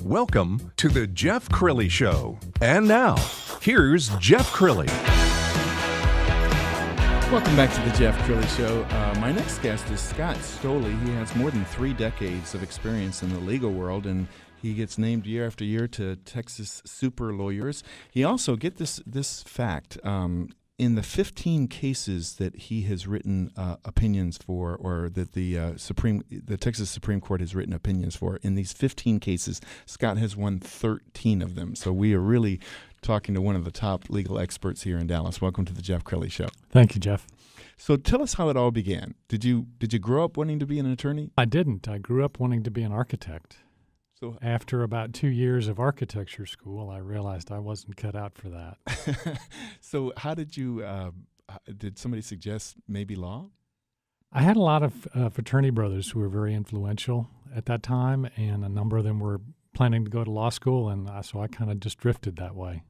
Welcome to the Jeff Crilley Show. And now, here's Jeff Crilley. Welcome back to the Jeff Crilley Show. My next guest is Scott Stolley. He has more than 3 decades of experience in the legal world, and he gets named year after year to Texas Super Lawyers. He also, get this fact, in the 15 cases that he has written opinions for, or that the Texas Supreme Court has written opinions for, in these 15 cases, Scott has won 13 of them. So we are really talking to one of the top legal experts here in Dallas. Welcome to the Jeff Crilley Show. Thank you, Jeff. So tell us how it all began. Did you grow up wanting to be an attorney? I didn't. I grew up wanting to be an architect. So after about 2 years of architecture school, I realized I wasn't cut out for that. So how did you, did somebody suggest maybe law? I had a lot of fraternity brothers who were very influential at that time, and a number of them were planning to go to law school, and so I kind of just drifted that way.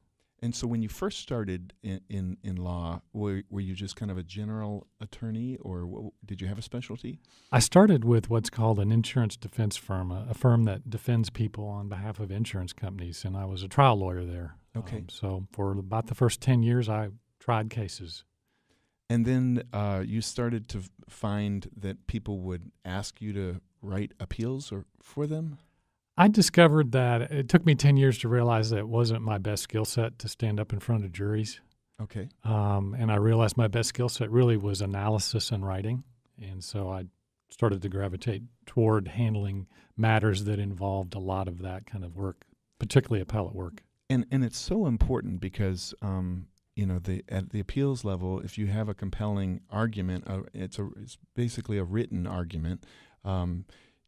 And so when you first started in law, were you just kind of a general attorney, or did you have a specialty? I started with what's called an insurance defense firm, a firm that defends people on behalf of insurance companies, and I was a trial lawyer there. Okay. So for about the first 10 years, I tried cases. And then you started to find that people would ask you to write appeals for them? I discovered that it took me 10 years to realize that it wasn't my best skill set to stand up in front of juries. Okay. And I realized my best skill set really was analysis and writing. And so I started to gravitate toward handling matters that involved a lot of that kind of work, particularly appellate work. And it's so important because, at the appeals level, if you have a compelling argument, it's basically a written argument.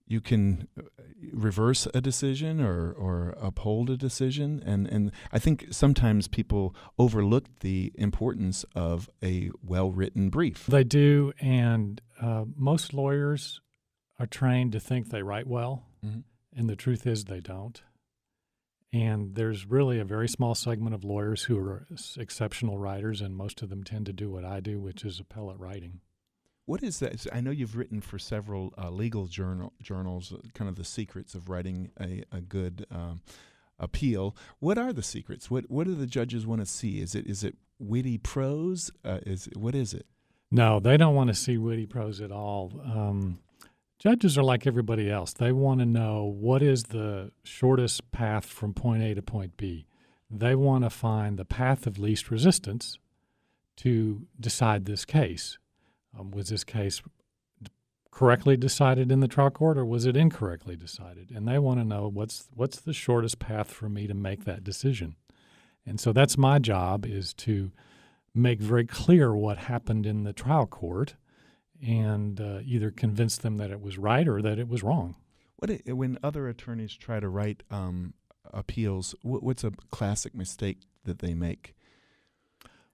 You can reverse a decision or uphold a decision. And I think sometimes people overlook the importance of a well-written brief. They do, and most lawyers are trained to think they write well, and the truth is they don't. And there's really a very small segment of lawyers who are exceptional writers, and most of them tend to do what I do, which is appellate writing. What is that? I know you've written for several legal journals, kind of the secrets of writing a good appeal. What are the secrets? What do the judges want to see? Is it witty prose? What is it? No, they don't want to see witty prose at all. Judges are like everybody else. They want to know what is the shortest path from point A to point B. They want to find the path of least resistance to decide this case. Was this case correctly decided in the trial court, or was it incorrectly decided? And they want to know what's the shortest path for me to make that decision. And so that's my job, is to make very clear what happened in the trial court and either convince them that it was right or that it was wrong. When other attorneys try to write appeals, what's a classic mistake that they make?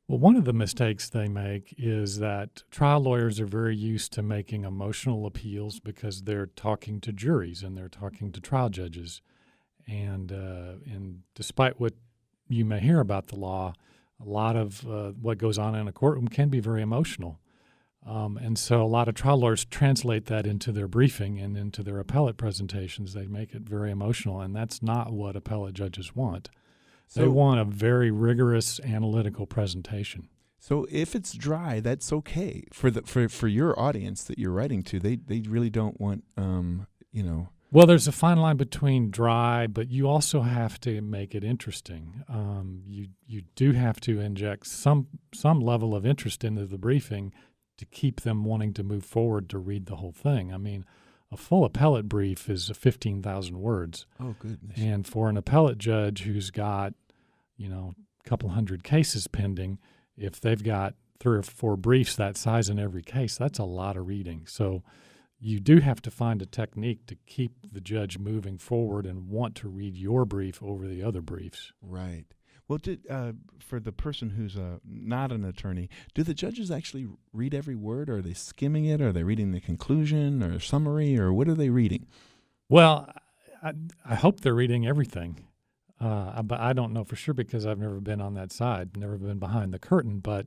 Well, one of the mistakes they make is that trial lawyers are very used to making emotional appeals because they're talking to juries and they're talking to trial judges. And despite what you may hear about the law, a lot of what goes on in a courtroom can be very emotional. And so a lot of trial lawyers translate that into their briefing and into their appellate presentations. They make it very emotional, and that's not what appellate judges want. They want a very rigorous analytical presentation. So if it's dry, that's okay for your audience that you're writing to. They really don't want Well, there's a fine line between dry, but you also have to make it interesting. You do have to inject some level of interest into the briefing to keep them wanting to move forward to read the whole thing. I mean, a full appellate brief is 15,000 words. Oh, goodness. And for an appellate judge who's got, a couple hundred cases pending, if they've got 3 or 4 briefs that size in every case, that's a lot of reading. So you do have to find a technique to keep the judge moving forward and want to read your brief over the other briefs. Right. Well, for the person who's not an attorney, do the judges actually read every word? Or are they skimming it? Are they reading the conclusion or summary? Or what are they reading? Well, I hope they're reading everything. But I don't know for sure because I've never been on that side, never been behind the curtain. But,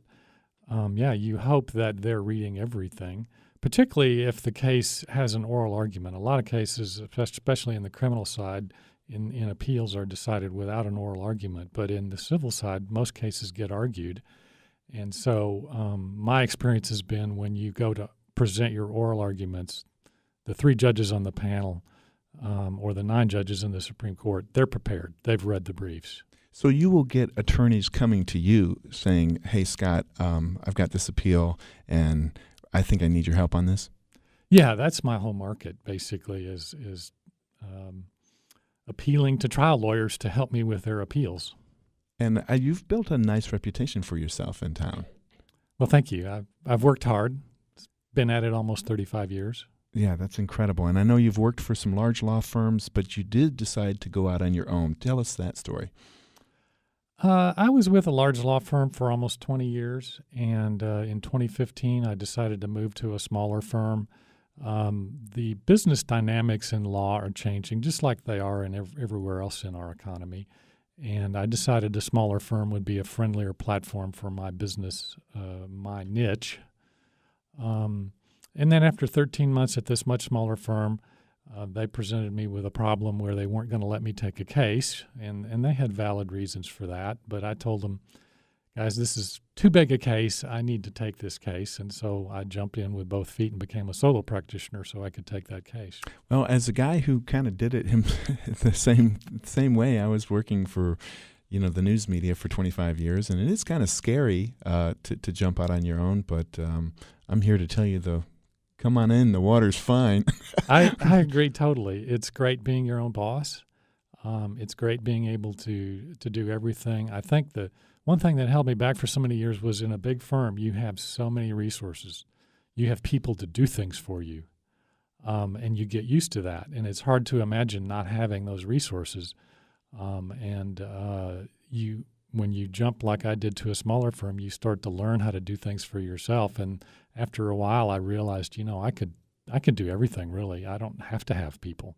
you hope that they're reading everything, particularly if the case has an oral argument. A lot of cases, especially in the criminal side, in appeals are decided without an oral argument. But in the civil side, most cases get argued. And so my experience has been when you go to present your oral arguments, the 3 judges on the panel or the 9 judges in the Supreme Court, they're prepared. They've read the briefs. So you will get attorneys coming to you saying, hey, Scott, I've got this appeal, and I think I need your help on this? Yeah, that's my whole market, basically, is appealing to trial lawyers to help me with their appeals. And you've built a nice reputation for yourself in town. Well, thank you. I've worked hard. Been at it almost 35 years. Yeah, that's incredible. And I know you've worked for some large law firms, but you did decide to go out on your own. Tell us that story. I was with a large law firm for almost 20 years, and in 2015, I decided to move to a smaller firm. The business dynamics in law are changing, just like they are in everywhere else in our economy. And I decided a smaller firm would be a friendlier platform for my business, my niche. And then after 13 months at this much smaller firm, they presented me with a problem where they weren't going to let me take a case, and they had valid reasons for that. But I told them, guys, this is too big a case. I need to take this case. And so I jumped in with both feet and became a solo practitioner so I could take that case. Well, as a guy who kind of did it the same way, I was working for the news media for 25 years, and it is kind of scary to jump out on your own. But I'm here to tell you, though, come on in. The water's fine. I agree totally. It's great being your own boss. It's great being able to do everything. I think the one thing that held me back for so many years was in a big firm, you have so many resources. You have people to do things for you, and you get used to that. And it's hard to imagine not having those resources. When you jump like I did to a smaller firm, you start to learn how to do things for yourself. And after a while, I realized, I could do everything, really. I don't have to have people.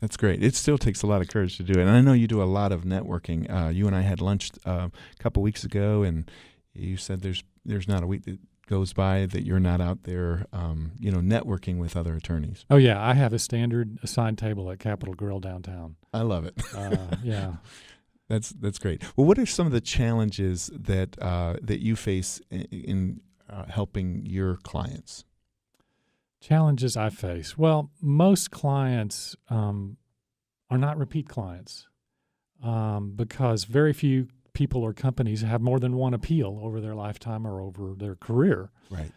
That's great. It still takes a lot of courage to do it. And I know you do a lot of networking. You and I had lunch a couple weeks ago, and you said there's not a week that goes by that you're not out there, networking with other attorneys. Oh, yeah. I have a standard assigned table at Capitol Grill downtown. I love it. Yeah. That's great. Well, what are some of the challenges that you face in helping your clients? Challenges I face. Well, most clients are not repeat clients because very few people or companies have more than one appeal over their lifetime or over their career. Right.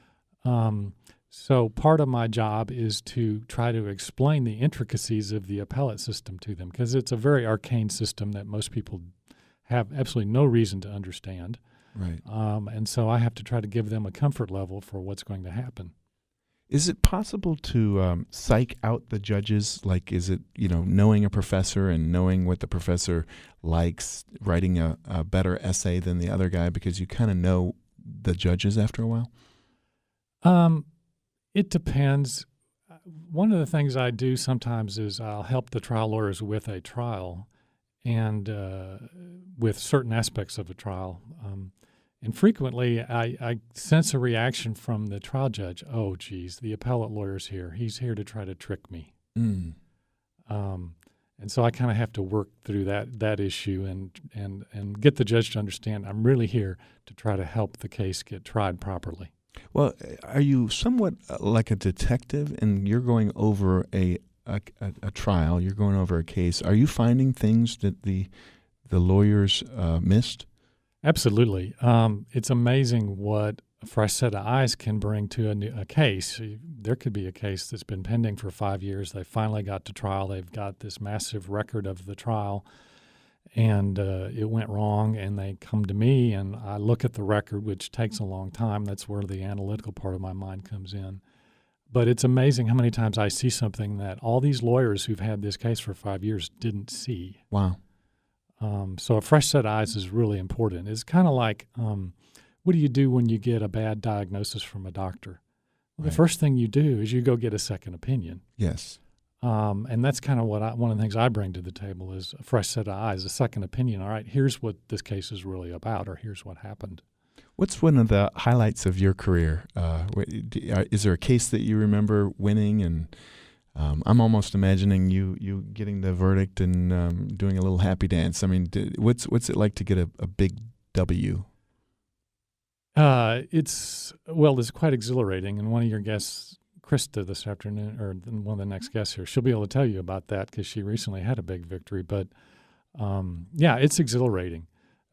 So part of my job is to try to explain the intricacies of the appellate system to them because it's a very arcane system that most people have absolutely no reason to understand. Right. And so I have to try to give them a comfort level for what's going to happen. Is it possible to psych out the judges? Like, is it, knowing a professor and knowing what the professor likes, writing a better essay than the other guy because you kind of know the judges after a while? It depends. One of the things I do sometimes is I'll help the trial lawyers with a trial and with certain aspects of a trial. And frequently, I sense a reaction from the trial judge. Oh, geez, the appellate lawyer's here. He's here to try to trick me. Mm. And so I kind of have to work through that issue and get the judge to understand I'm really here to try to help the case get tried properly. Well, are you somewhat like a detective, and you're going over a trial? You're going over a case. Are you finding things that the lawyers missed? Absolutely. It's amazing what a fresh set of eyes can bring to a case. There could be a case that's been pending for 5 years. They finally got to trial. They've got this massive record of the trial, and it went wrong, and they come to me, and I look at the record, which takes a long time. That's where the analytical part of my mind comes in. But it's amazing how many times I see something that all these lawyers who've had this case for 5 years didn't see. Wow. So a fresh set of eyes is really important. It's kind of like, what do you do when you get a bad diagnosis from a doctor? Well, Right. The first thing you do is you go get a second opinion. Yes. And that's kind of one of the things I bring to the table is a fresh set of eyes, a second opinion. All right, here's what this case is really about, or here's what happened. What's one of the highlights of your career? Is there a case that you remember winning, and I'm almost imagining you getting the verdict and doing a little happy dance. I mean, what's it like to get a big W? It's quite exhilarating, and one of your guests, Krista, this afternoon, or one of the next guests here, she'll be able to tell you about that because she recently had a big victory. But it's exhilarating.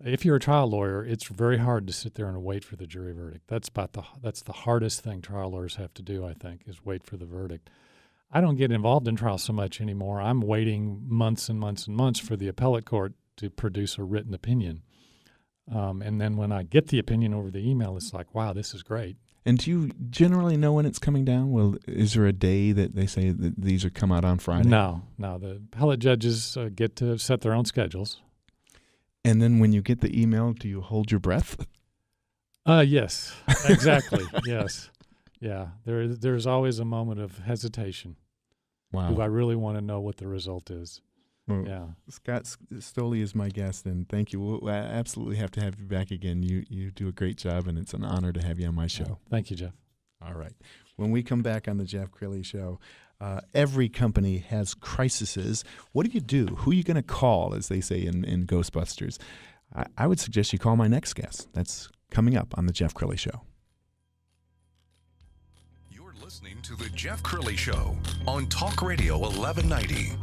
If you're a trial lawyer, it's very hard to sit there and wait for the jury verdict. That's the hardest thing trial lawyers have to do, I think, is wait for the verdict. I don't get involved in trial so much anymore. I'm waiting months and months and months for the appellate court to produce a written opinion. And then when I get the opinion over the email, it's like, wow, this is great. And do you generally know when it's coming down? Well, is there a day that they say that these are come out on Friday? No. The appellate judges get to set their own schedules. And then when you get the email, do you hold your breath? Yes, exactly. Yes. Yeah, there's always a moment of hesitation. Wow. Do I really want to know what the result is? Well, yeah. Scott Stolley is my guest, and thank you. We'll absolutely have to have you back again. You do a great job, and it's an honor to have you on my show. Thank you, Jeff. All right. When we come back on the Jeff Crilley Show, every company has crises. What do? Who are you going to call, as they say in Ghostbusters? I would suggest you call my next guest. That's coming up on the Jeff Crilley Show. Listening to the Jeff Crilley Show on Talk Radio 1190.